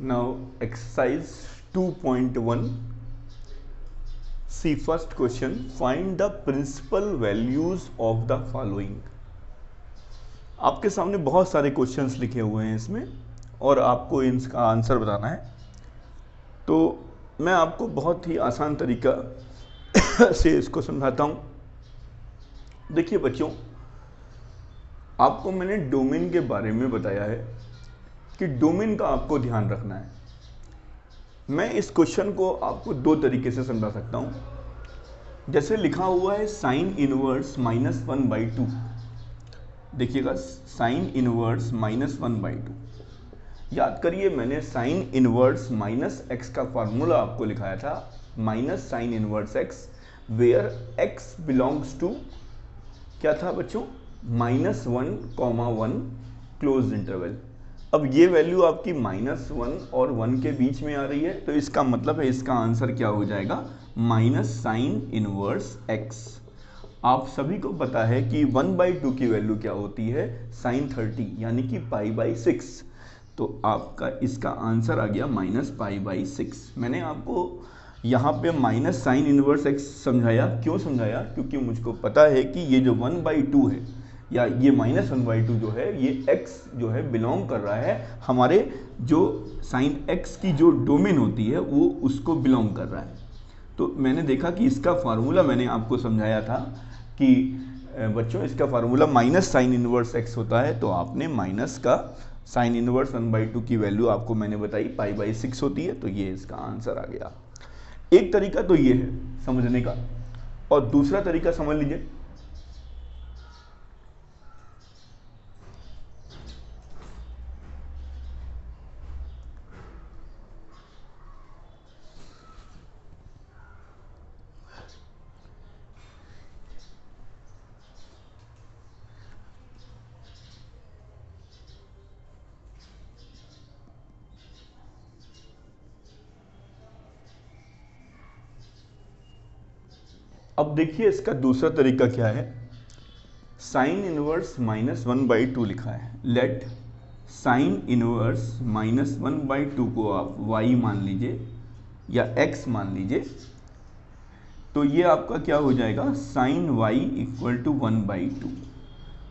Now exercise 2.1. See first question. Find the principal values of the following. आपके सामने बहुत सारे क्वेश्चंस लिखे हुए हैं इसमें और आपको इनका आंसर बताना है। तो मैं आपको बहुत ही आसान तरीका से इसको समझाता हूँ। देखिए बच्चों, आपको मैंने डोमेन के बारे में बताया है कि डोमेन का आपको ध्यान रखना है। मैं इस क्वेश्चन को आपको दो तरीके से समझा सकता हूं। जैसे लिखा हुआ है साइन इनवर्स -1/2। देखिएगा, साइन इनवर्स -1/2। याद करिए, मैंने साइन इनवर्स -x का फॉर्मूला आपको लिखाया था, minus sine inverse x, where x belongs to क्या था बच्चों, -1, क्लोज इंटरवल। अब ये वैल्यू आपकी -1 और 1 के बीच में आ रही है, तो इसका मतलब है इसका आंसर क्या हो जाएगा, माइनस साइन इनवर्स x। आप सभी को पता है कि 1/2 की वैल्यू क्या होती है, साइन 30, यानी कि π/6। तो आपका इसका आंसर आ गया -π/6। मैंने आपको यहाँ पे माइनस साइन इनवर्स x समझाया। क्यों समझाया? क्योंकि मुझको पता है कि ये जो 1/2 है या ये -1/2 जो है, ये x जो है बिलोंग कर रहा है हमारे जो साइन x की जो डोमेन होती है वो उसको बिलोंग कर रहा है। तो मैंने देखा कि इसका फार्मूला मैंने आपको समझाया था कि बच्चों इसका formula minus sine inverse x होता है। तो आपने माइनस का साइन इनवर्स 1/2 की वैल्यू आपको मैंने बताई π/6 होती है, तो ये इसका आंसर आ गया। एक तरीका तो ये है समझने का, और दूसरा तरीका समझ लीजिए। अब देखिए इसका दूसरा तरीका क्या है। साइन इनवर्स -1/2 लिखा है। लेट साइन इनवर्स -1/2 को आप y मान लीजिए या x मान लीजिए। तो ये आपका क्या हो जाएगा, साइन y = 1/2।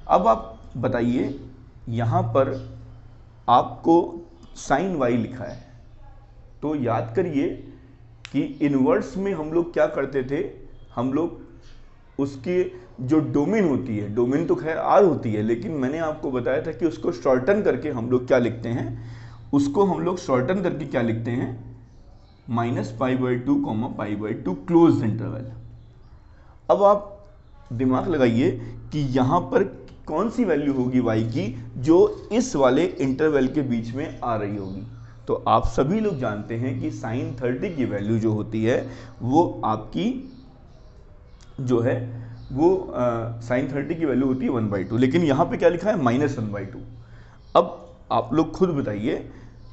अब आप बताइए, यहाँ पर आपको साइन y लिखा है, तो याद करिए कि इनवर्स में हम लोग क्या करते थे, हम लोग उसकी जो डोमेन होती है, डोमेन तो खैर r होती है, लेकिन मैंने आपको बताया था कि उसको शॉर्टन करके हम लोग क्या लिखते हैं, उसको हम लोग शॉर्टन करके क्या लिखते हैं, -π/2, π/2 क्लोज इंटरवल। अब आप दिमाग लगाइए कि यहाँ पर कौन सी वैल्यू होगी y की जो इस वाले इंटरवल के बीच में आ रही होगी। तो आप सभी लोग जानते हैं कि साइन 30 की वैल्यू जो होती है वो आपकी जो है वो साइन 30 की वैल्यू होती है 1/2, लेकिन यहाँ पे क्या लिखा है, -1/2। अब आप लोग खुद बताइए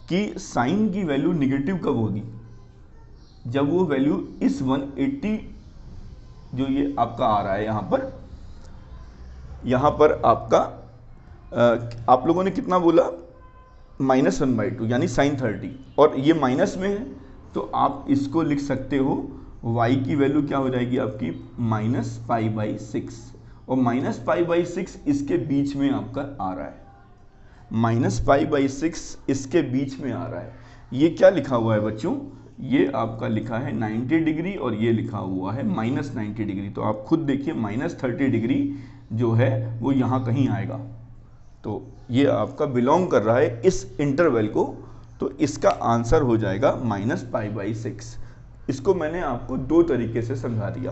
कि साइन की वैल्यू निगेटिव कब होगी, जब वो वैल्यू इस 180 जो ये आपका आ रहा है यहाँ पर आपका आप लोगों ने कितना बोला, -1/2 यानी साइन 30, और ये माइनस में है, तो आप इसको लिख सकते हो y की वैल्यू क्या हो जाएगी आपकी, -π/6, और -π/6 इसके बीच में आपका आ रहा है, -π/6 इसके बीच में आ रहा है। ये क्या लिखा हुआ है बच्चों, ये आपका लिखा है 90 डिग्री और ये लिखा हुआ है -90 डिग्री। तो आप खुद देखिए -30 डिग्री जो है वो यहाँ कहीं आएगा, तो ये आपका बिलोंग कर रहा है इस इंटरवल को, तो इसका आंसर हो जाएगा -π/6। इसको मैंने आपको दो तरीके से समझा दिया।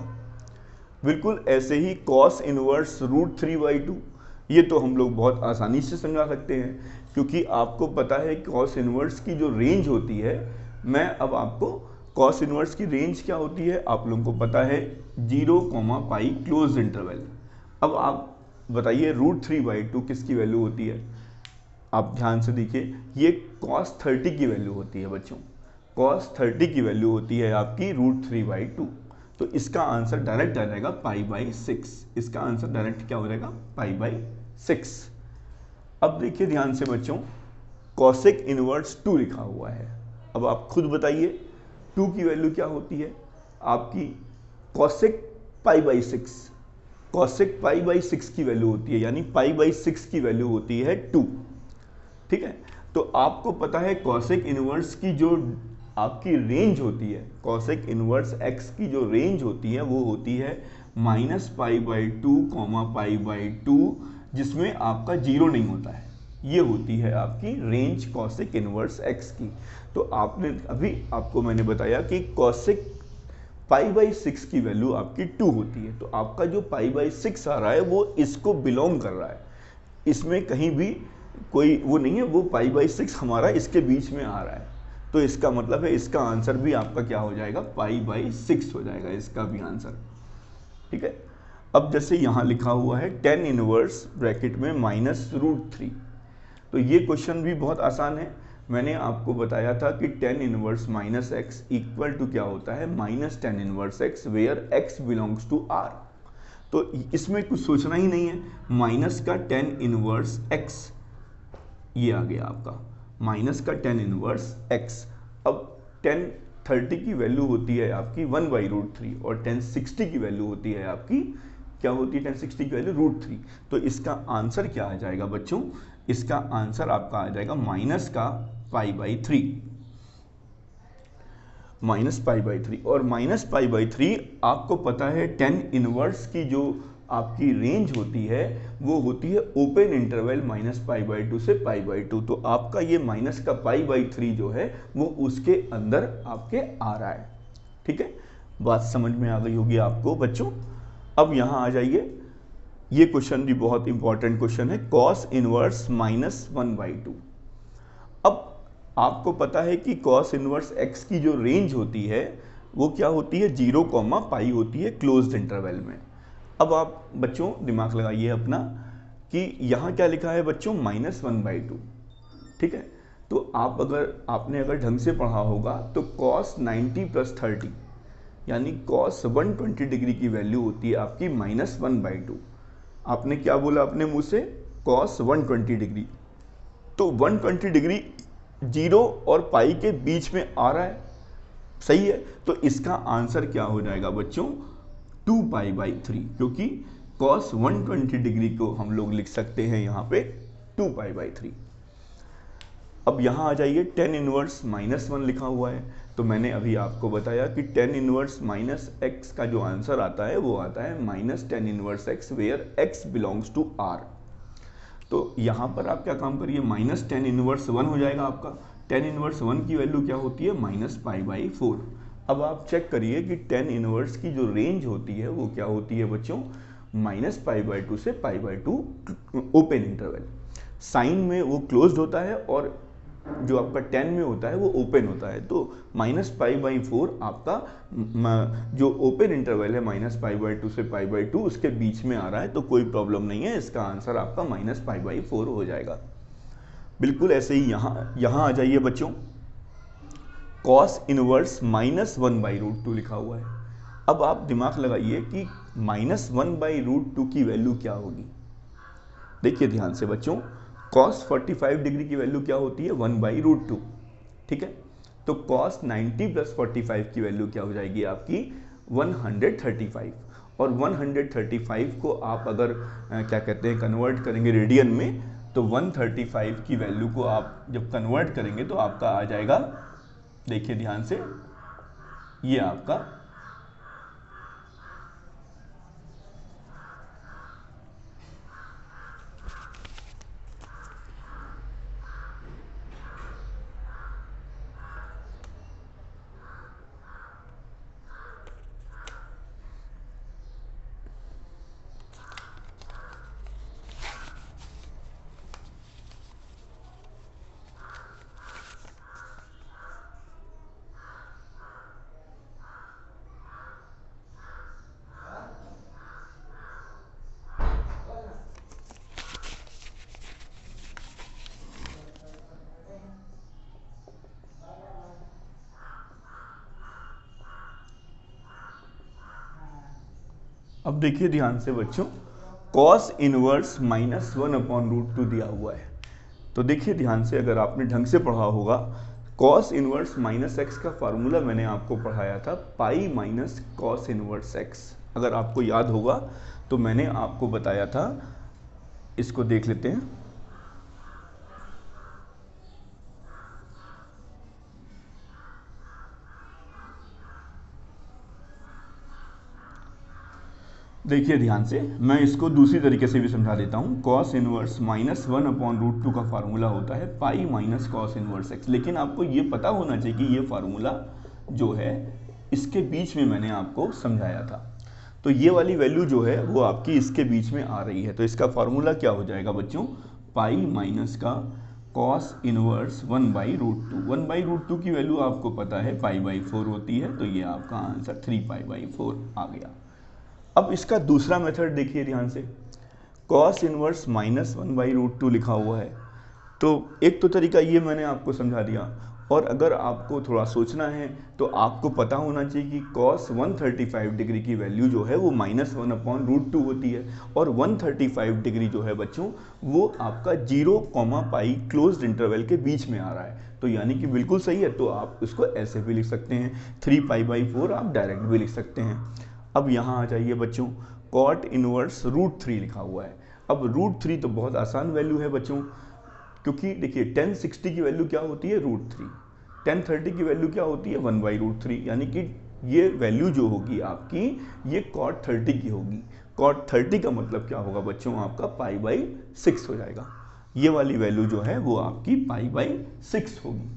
बिल्कुल ऐसे ही cos इनवर्स √3/2, ये तो हम लोग बहुत आसानी से समझा सकते हैं, क्योंकि आपको पता है cos इनवर्स की जो रेंज होती है, मैं अब आपको cos इनवर्स की रेंज क्या होती है आप लोगों को पता है, 0, π क्लोज इंटरवल। अब आप बताइए √3/2 किसकी वैल्यू होती है, आप ध्यान से देखिए, ये cos 30 की वैल्यू होती है बच्चों, cos 30 की वैल्यू होती है आपकी √3/2। तो इसका आंसर डायरेक्ट आ जाएगा π/6। इसका आंसर डायरेक्ट क्या हो जाएगा, π/6। अब देखिए ध्यान से बच्चों, कॉसेक इनवर्स 2 लिखा हुआ है। अब आप खुद बताइए 2 की वैल्यू क्या होती है आपकी, cosec pi by 6, cosec pi by 6 की वैल्यू होती है, यानी पाई बाई 6 की वैल्यू होती है 2। ठीक है, तो आपको पता है कॉसेक इनवर्स की जो आपकी रेंज होती है, कॉसेक इनवर्स एक्स की जो रेंज होती है वो होती है -π/2, π/2, जिसमें आपका जीरो नहीं होता है। ये होती है आपकी रेंज कॉसेक इनवर्स एक्स की। तो आपने अभी आपको मैंने बताया कि कॉसेक π/6 की वैल्यू आपकी 2 होती है, तो आपका जो π/6 आ रहा है वो इसको बिलोंग कर रहा है, इसमें कहीं भी कोई वो नहीं है, वो π/6 हमारा इसके बीच में आ रहा है। तो इसका मतलब है इसका आंसर भी आपका क्या हो जाएगा, π/6 हो जाएगा इसका भी आंसर। ठीक है, अब जैसे यहाँ लिखा हुआ है 10 इनवर्स ब्रैकेट में -√3, तो ये क्वेश्चन भी बहुत आसान है। मैंने आपको बताया था कि 10 inverse minus x equal to क्या होता है, -10 inverse x where x belongs to R. तो इसमें कुछ सोचना ही नहीं है, माइनस का 10 इनवर्स एक्स ये आ गया आपका, माइनस का 10 इनवर्स एक्स। अब 1030 की वैल्यू होती है आपकी 1/√3 और 1060 की वैल्यू होती है आपकी क्या होती है, 1060 की वैल्यू √3। तो इसका आंसर क्या आ जाएगा बच्चों, इसका आंसर आपका आ जाएगा माइनस का π/3, -π/3। और -π/3 आपको पता है 10 इनवर्स की जो आपकी रेंज होती है वो होती है ओपन इंटरवल -π/2 से π/2। तो आपका ये माइनस का π/3 जो है वो उसके अंदर आपके आ रहा है। ठीक है, बात समझ में आ गई होगी आपको बच्चों। अब यहाँ आ जाइए, ये क्वेश्चन भी बहुत इंपॉर्टेंट क्वेश्चन है, कॉस इनवर्स -1/2। अब आपको पता है कि कॉस इनवर्स एक्स की जो रेंज होती है वो क्या होती है, 0, π होती है क्लोज्ड इंटरवल में। अब आप बच्चों दिमाग लगाइए अपना कि यहाँ क्या लिखा है बच्चों, -1/2। ठीक है, तो आपने अगर ढंग से पढ़ा होगा तो cos 90 + 30 यानी cos 120 डिग्री की वैल्यू होती है आपकी -1/2। आपने क्या बोला अपने मुंह से, cos 120 डिग्री, तो 120 डिग्री 0 और पाई के बीच में आ रहा है, सही है। तो इसका आंसर क्या हो जाएगा बच्चों, 2π/3, क्योंकि cos 120 डिग्री को हम लोग लिख सकते हैं यहाँ पे 2π/3। अब यहाँ आ जाइए, 10 इनवर्स -1 लिखा हुआ है, तो मैंने अभी आपको बताया कि 10 इनवर्स -x का जो आंसर आता है वो आता है -10 inverse x where x belongs to r। तो यहाँ पर आप क्या काम करिए, -10 इनवर्स 1 हो जाएगा आपका, 10 इनवर्स 1 की वैल्यू क्या होती है, -π/4। अब आप चेक करिए कि 10 इनवर्स की जो रेंज होती है वो क्या होती है बच्चों, -π/2 से π/2 ओपन इंटरवल। साइन में वो क्लोज्ड होता है और जो आपका 10 में होता है वो ओपन होता है। तो -π/4 आपका जो ओपन इंटरवल है -π/2 से π/2 उसके बीच में आ रहा है, तो कोई प्रॉब्लम नहीं है, इसका आंसर आपका -π/4 हो जाएगा। बिल्कुल ऐसे ही यहाँ आ जाइए बच्चों, cos इनवर्स -1/√2 लिखा हुआ है। अब आप दिमाग लगाइए कि -1/√2 की वैल्यू क्या होगी। देखिए ध्यान से बच्चों, cos 45 डिग्री की वैल्यू क्या होती है, 1/√2। ठीक है, तो cos 90 + 45 की वैल्यू क्या हो जाएगी आपकी, 135। और 135 को आप अगर क्या कहते हैं कन्वर्ट करेंगे रेडियन में, तो 135 की वैल्यू को आप जब कन्वर्ट करेंगे तो आपका आ जाएगा, देखिए ध्यान से, ये आपका अब देखिए ध्यान से बच्चों, cos इनवर्स -1/√2 दिया हुआ है। तो देखिए ध्यान से, अगर आपने ढंग से पढ़ा होगा, कॉस इनवर्स माइनस एक्स का फार्मूला मैंने आपको पढ़ाया था pi minus cos inverse x. अगर आपको याद होगा तो मैंने आपको बताया था, इसको देख लेते हैं। देखिए ध्यान से, मैं इसको दूसरी तरीके से भी समझा देता हूँ। कॉस इनवर्स माइनस 1/√2 का फार्मूला होता है pi minus cos inverse x. लेकिन आपको ये पता होना चाहिए कि ये फार्मूला जो है इसके बीच में मैंने आपको समझाया था। तो ये वाली वैल्यू जो है वो आपकी इसके बीच में आ रही है। तो इसका फार्मूला क्या हो जाएगा बच्चों, पाई माइनस का कॉस इनवर्स 1/√2। 1/√2 की वैल्यू आपको पता है पाई/4 होती है, तो ये आपका आंसर 3 पाई/4 आ गया। अब इसका दूसरा मेथड देखिए ध्यान से, कॉस इनवर्स माइनस 1/√2 लिखा हुआ है। तो एक तो तरीका ये मैंने आपको समझा दिया, और अगर आपको थोड़ा सोचना है तो आपको पता होना चाहिए कि कॉस 135 डिग्री की वैल्यू जो है वो -1/√2 होती है, और 135 डिग्री जो है बच्चों वो आपका 0, पाई क्लोज्ड इंटरवल के बीच में आ रहा है। तो यानी कि बिल्कुल सही है। तो आप इसको ऐसे भी लिख सकते हैं, 3 पाई/4 आप डायरेक्ट भी लिख सकते हैं। अब यहाँ आ जाइए बच्चों, कॉट इनवर्स √3 लिखा हुआ है। अब √3 तो बहुत आसान वैल्यू है बच्चों, क्योंकि देखिए 1060 की वैल्यू क्या होती है, √3। 1030 की वैल्यू क्या होती है, 1/√3। यानी कि ये वैल्यू जो होगी आपकी, ये कॉट 30 की होगी। कॉट 30 का मतलब क्या होगा बच्चों, आपका पाई/6 हो जाएगा। ये वाली वैल्यू जो है वो आपकी पाई/6 होगी।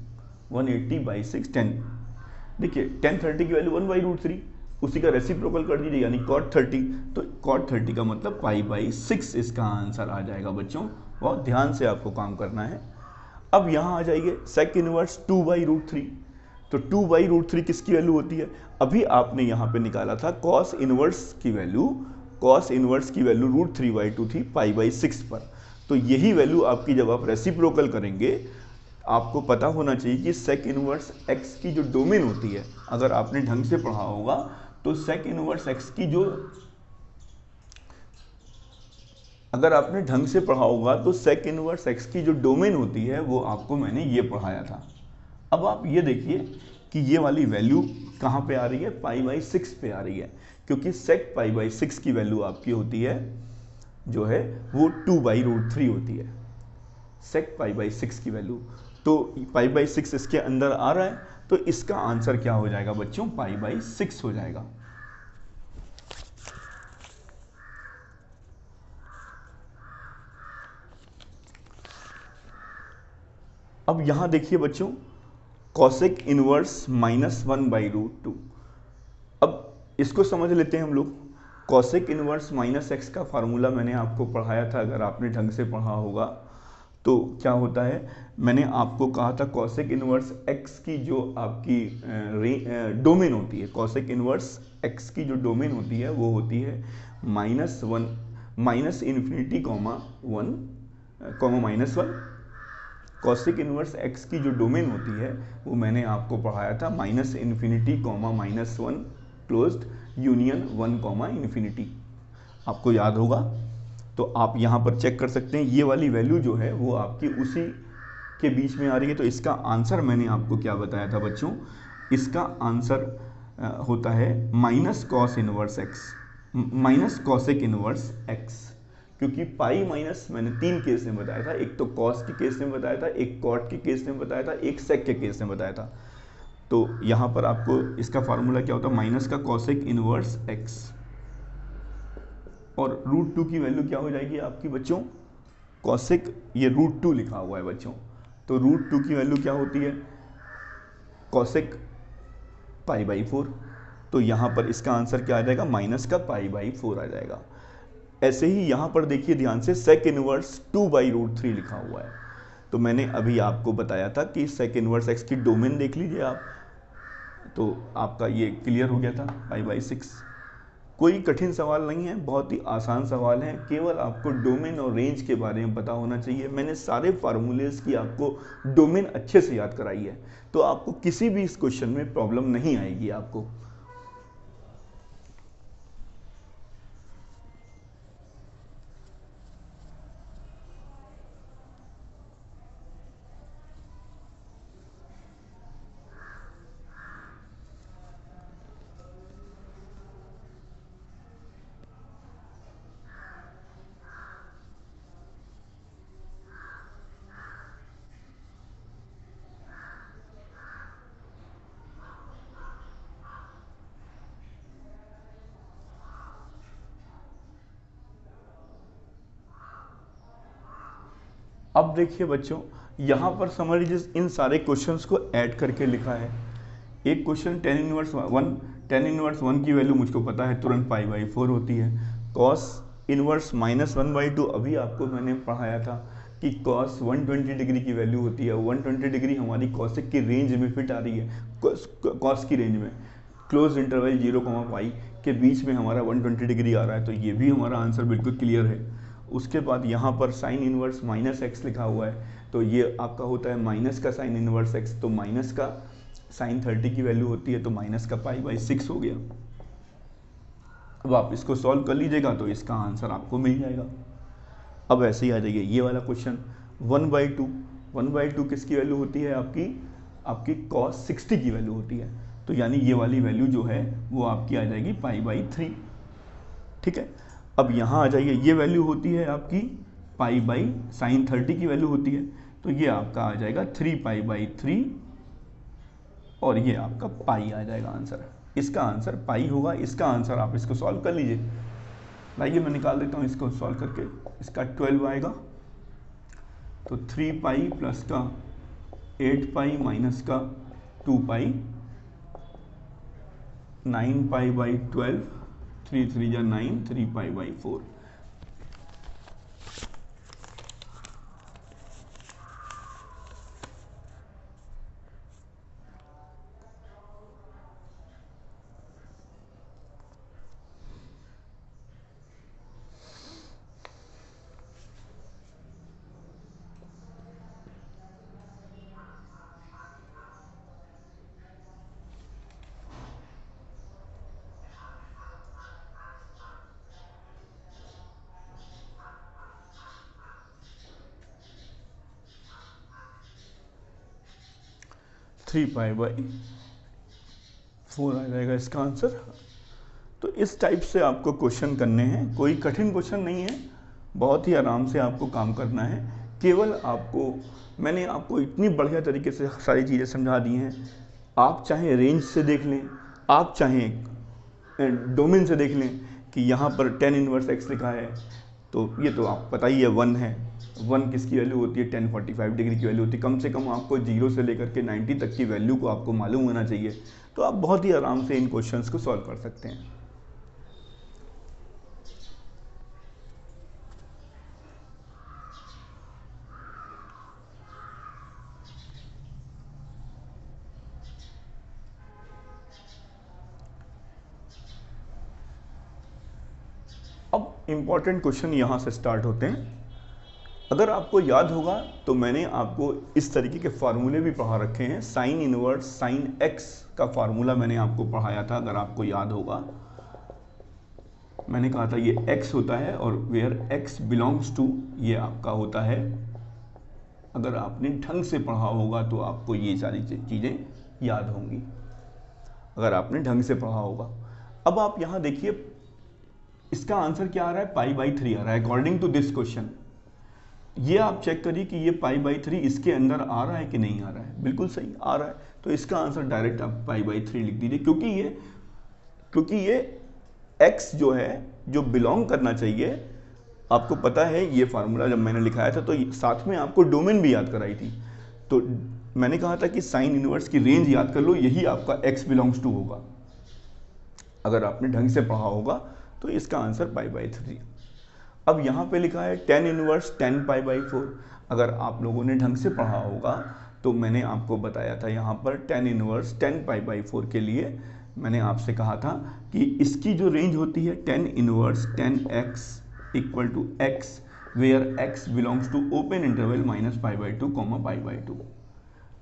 180/6 10। देखिए 1030 की वैल्यू 1/√3, उसी का रेसिप्रोकल कर दीजिए यानी cot 30। तो cot 30 का मतलब पाई/6 इसका आंसर आ जाएगा बच्चों। बहुत ध्यान से आपको काम करना है। अब यहाँ आ जाइए सेक इनवर्स 2/√3। तो 2/√3 किसकी वैल्यू होती है, अभी आपने यहाँ पे निकाला था कॉस इनवर्स की वैल्यू। कॉस इनवर्स की वैल्यू √3/2 थी पाई/6 पर। तो यही वैल्यू आपकी जब आप रेसिप्रोकल करेंगे, आपको पता होना चाहिए कि सेक इनवर्स एक्स की जो डोमेन होती है, अगर आपने ढंग से पढ़ा होगा तो सेक इनवर्स एक्स की जो, अगर आपने ढंग से पढ़ा होगा तो सेक इनवर्स एक्स की जो डोमेन होती है वो आपको मैंने ये पढ़ाया था। अब आप ये देखिए कि ये वाली वैल्यू कहाँ पे आ रही है, पाई/6 पे आ रही है, क्योंकि सेक पाई/6 की वैल्यू आपकी होती है जो है वो 2/√3 होती है, सेक पाई/6 की वैल्यू। तो पाई/6 इसके अंदर आ रहा है, तो इसका आंसर क्या हो जाएगा बच्चों, पाई/6 हो जाएगा। अब यहां देखिए बच्चों, कॉसेक इनवर्स -1/√2। अब इसको समझ लेते हैं हम लोग। कॉसेक इनवर्स माइनस एक्स का फार्मूला मैंने आपको पढ़ाया था, अगर आपने ढंग से पढ़ा होगा तो क्या होता है, मैंने आपको कहा था कॉसेक इनवर्स एक्स की जो आपकी डोमेन होती है, कॉसेक इनवर्स एक्स की जो डोमेन होती है वो होती है -1, -∞, -1। कॉसेक इनवर्स एक्स की जो डोमेन होती है वो मैंने आपको पढ़ाया था -∞, -1 क्लोज्ड यूनियन 1, आपको याद होगा। तो आप यहाँ पर चेक कर सकते हैं, ये वाली वैल्यू जो है वो आपकी उसी के बीच में आ रही है। तो इसका आंसर मैंने आपको क्या बताया था बच्चों, इसका आंसर होता है minus cos inverse x, minus cosec inverse x. क्योंकि पाई माइनस मैंने 3 केस में बताया था, एक तो कॉस के केस में बताया था, एक कॉट के केस में बताया था, एक सेक के केस में बताया था। तो यहाँ पर आपको इसका फार्मूला क्या होता है, माइनस का कॉसेक इनवर्स एक्स, और √2 की वैल्यू क्या हो जाएगी आपकी बच्चों, कॉसेक, ये √2 लिखा हुआ है बच्चों, तो √2 की वैल्यू क्या होती है, कॉसेक पाई/4। तो यहाँ पर इसका आंसर क्या आ जाएगा, माइनस का पाई/4 आ जाएगा। ऐसे ही यहाँ पर देखिए ध्यान से, सेक इनवर्स 2/√3 लिखा हुआ है। तो मैंने अभी आपको बताया था कि सेक इनवर्स एक्स की डोमेन देख लीजिए आप, तो आपका ये क्लियर हो गया था, पाई/6। कोई कठिन सवाल नहीं है, बहुत ही आसान सवाल है, केवल आपको डोमेन और रेंज के बारे में पता होना चाहिए। मैंने सारे फार्मूलेस की आपको डोमेन अच्छे से याद कराई है, तो आपको किसी भी इस क्वेश्चन में प्रॉब्लम नहीं आएगी आपको। अब देखिए बच्चों, यहाँ पर समझ लीजिए इन सारे क्वेश्चंस को ऐड करके लिखा है। एक क्वेश्चन टेन इनवर्स वन की वैल्यू मुझको पता है तुरंत पाई/4 होती है। कॉस इनवर्स -1/2 अभी आपको मैंने पढ़ाया था कि कॉस 120 डिग्री की वैल्यू होती है। 120 डिग्री हमारी कॉसिक की रेंज में फिट आ रही है, कॉस की रेंज में। क्लोज इंटरवल 0, पाई के बीच में हमारा 120 डिग्री आ रहा है, तो ये भी हमारा आंसर बिल्कुल क्लियर है। उसके बाद यहाँ पर साइन इनवर्स -x लिखा हुआ है, तो ये आपका होता है माइनस का साइन इनवर्स x, तो माइनस का साइन 30 की वैल्यू होती है, तो माइनस का पाई/6 हो गया। अब आप इसको सॉल्व कर लीजिएगा तो इसका आंसर आपको मिल जाएगा। अब ऐसे ही आ जाइए ये वाला क्वेश्चन 1/2। 1/2 किसकी वैल्यू होती है? आपकी cos 60 की वैल्यू होती है, तो यानी ये वाली वैल्यू जो है वो आपकी आ जाएगी पाई/3। ठीक है, अब यहाँ आ जाइए, ये वैल्यू होती है आपकी पाई/sin 30 की वैल्यू होती है, तो ये आपका आ जाएगा 3 पाई/3 और ये आपका पाई आ जाएगा आंसर। इसका आंसर पाई होगा। इसका आंसर आप इसको सॉल्व कर लीजिए। लाइए मैं निकाल देता हूँ इसको सॉल्व करके। इसका 12 आएगा, तो 3 पाई प्लस का 8 पाई माइनस का 2 पाई, 9 पाई/12, 3 3 जा 9, 3 पाई/4। 3 पाई/4 आ जाएगा इसका आंसर। तो इस टाइप से आपको क्वेश्चन करने हैं, कोई कठिन क्वेश्चन नहीं है, बहुत ही आराम से आपको काम करना है। केवल मैंने आपको इतनी बढ़िया तरीके से सारी चीज़ें समझा दी हैं। आप चाहे रेंज से देख लें, आप चाहें डोमेन से देख लें कि यहाँ पर tan इनवर्स x लिखा है, तो ये तो आप पता ही है 1 है। 1 किसकी वैल्यू होती है? tan 45 डिग्री की वैल्यू होती है। कम से कम आपको 0 से लेकर के 90 तक की वैल्यू को आपको मालूम होना चाहिए, तो आप बहुत ही आराम से इन क्वेश्चंस को सॉल्व कर सकते हैं। अब इम्पॉर्टेंट क्वेश्चन यहाँ से स्टार्ट होते हैं। अगर आपको याद होगा तो मैंने आपको इस तरीके के फार्मूले भी पढ़ा रखे हैं। साइन इनवर्स साइन x का फार्मूला मैंने आपको पढ़ाया था, अगर आपको याद होगा। मैंने कहा था ये x होता है और वेयर x बिलोंग्स टू, ये आपका होता है। अगर आपने ढंग से पढ़ा होगा तो आपको ये सारी चीज़ें याद होंगी, अगर आपने ढंग से पढ़ा होगा। अब आप यहाँ देखिए, इसका आंसर क्या आ रहा है? पाई/3 आ रहा है अकॉर्डिंग टू दिस क्वेश्चन। ये आप चेक करिए कि ये पाई/3 इसके अंदर आ रहा है कि नहीं आ रहा है। बिल्कुल सही आ रहा है, तो इसका आंसर डायरेक्ट आप पाई/3 लिख दीजिए, क्योंकि ये x जो है, जो बिलोंग करना चाहिए, आपको पता है ये फार्मूला जब मैंने लिखाया था तो साथ में आपको डोमेन भी याद कराई थी। तो मैंने कहा था कि साइन इनवर्स की रेंज याद कर लो, यही आपका x बिलोंग्स टू होगा। अगर आपने ढंग से पढ़ा होगा तो इसका आंसर पाई/3। अब यहाँ पे लिखा है tan इनवर्स 10 पाई/4। अगर आप लोगों ने ढंग से पढ़ा होगा तो मैंने आपको बताया था यहाँ पर tan इनवर्स 10 पाई/4 के लिए मैंने आपसे कहा था कि इसकी जो रेंज होती है tan inverse 10x equal to x where x belongs to open interval -पाई/2 पाई/2।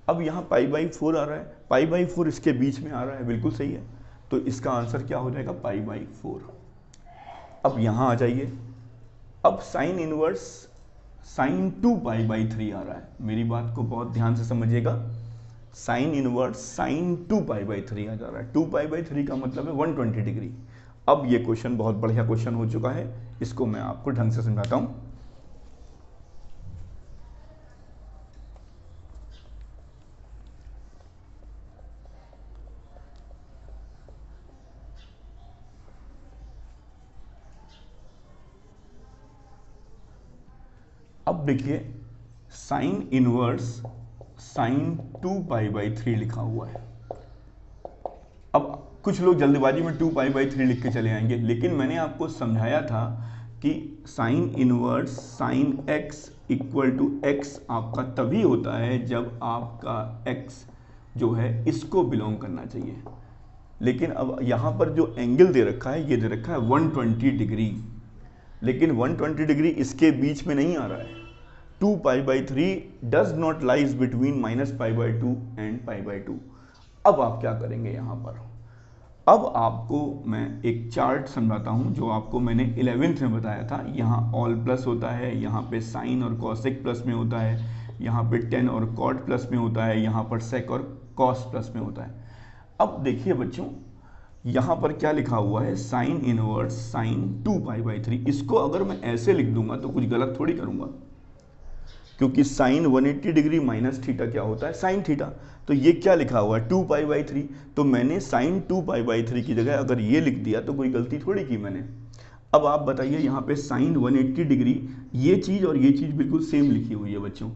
अब यहाँ पाई/4 आ रहा है, पाई/4 इसके बीच में आ रहा है, बिल्कुल सही है, तो इसका आंसर क्या हो जाएगा? पाई/4। अब यहाँ आ जाइए, अब साइन इनवर्स साइन 2 पाई/3 आ रहा है। मेरी बात को बहुत ध्यान से समझिएगा, साइन इनवर्स साइन 2 पाई/3 आ जा रहा है। 2 पाई/3 का मतलब है 120 डिग्री। अब ये क्वेश्चन बहुत बढ़िया क्वेश्चन हो चुका है, इसको मैं आपको ढंग से समझाता हूँ। अब देखिए, साइन इनवर्स साइन 2π/3 लिखा हुआ है। अब कुछ लोग जल्दबाजी में 2π/3 लिख के चले आएंगे, लेकिन मैंने आपको समझाया था कि sine inverse sine x equal to x आपका तभी होता है जब आपका x जो है इसको बिलोंग करना चाहिए। लेकिन अब यहाँ पर जो एंगल दे रखा है, ये दे रखा है 120 डिग्री, लेकिन 120 डिग्री इसके बीच में नहीं आ रहा है। 2π/3 does not lies between -π/2 and π/2। अब आप क्या करेंगे यहाँ पर? अब आपको मैं एक चार्ट समझाता हूँ जो आपको मैंने 11th में बताया था। यहाँ ऑल प्लस होता है, यहाँ पे साइन और कॉसेक प्लस में होता है, यहाँ पे टेन और कॉट प्लस में होता है, यहाँ पर सेक और कॉस प्लस में होता है। अब देखिए बच्चों, यहाँ पर क्या लिखा हुआ है, साइन इनवर्स साइन 2π/3। इसको अगर मैं ऐसे लिख दूंगा तो कुछ गलत थोड़ी करूंगा, क्योंकि साइन 180 डिग्री माइनस थीटा क्या होता है, साइन थीटा। तो ये क्या लिखा हुआ है 2π/3, तो मैंने साइन 2π/3 की जगह अगर ये लिख दिया तो कोई गलती थोड़ी की मैंने। अब आप बताइए, यहाँ पे साइन 180 डिग्री, ये चीज़ और ये चीज़ बिल्कुल सेम लिखी हुई है बच्चों।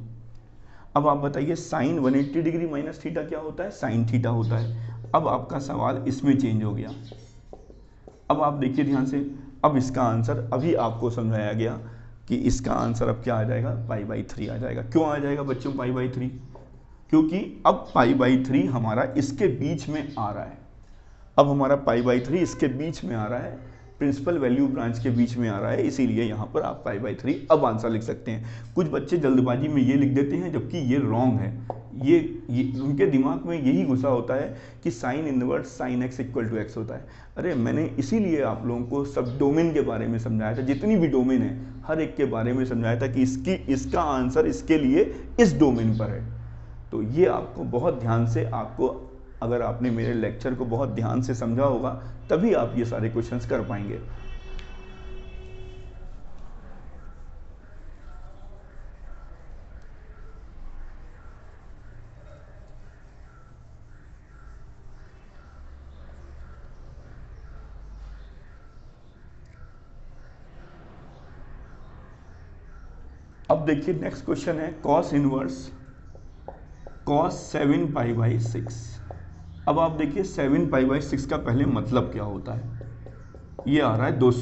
अब आप बताइए साइन 180 डिग्री माइनस थीटा क्या होता है, साइन थीटा होता है। अब आपका सवाल इसमें चेंज हो गया। अब आप देखिए ध्यान से, अब इसका आंसर अभी आपको समझाया गया कि इसका आंसर अब क्या आ जाएगा, π/3 आ जाएगा। क्यों आ जाएगा बच्चों π/3? क्योंकि अब π/3 हमारा इसके बीच में आ रहा है। अब हमारा π/3 इसके बीच में आ रहा है, प्रिंसिपल वैल्यू ब्रांच के बीच में आ रहा है, इसीलिए यहाँ पर आप π/3 अब आंसर लिख सकते हैं। कुछ बच्चे जल्दबाजी में ये लिख देते हैं जबकि ये रॉन्ग है। ये उनके दिमाग में यही घुसा होता है कि sine inverse sine x equal to x होता है। अरे मैंने इसीलिए आप लोगों को सब डोमेन के बारे में समझाया था, जितनी भी डोमेन है हर एक के बारे में समझाया था कि इसका आंसर इसके लिए इस डोमेन पर है। तो ये आपको बहुत ध्यान से, आपको अगर आपने मेरे लेक्चर को बहुत ध्यान से समझा होगा तभी आप ये सारे क्वेश्चंस कर पाएंगे। अब देखिए नेक्स्ट क्वेश्चन है कॉस इनवर्स कॉस 7π/6। अब आप देखिए 7π/6 का पहले मतलब क्या होता है। ये आ रहा है 200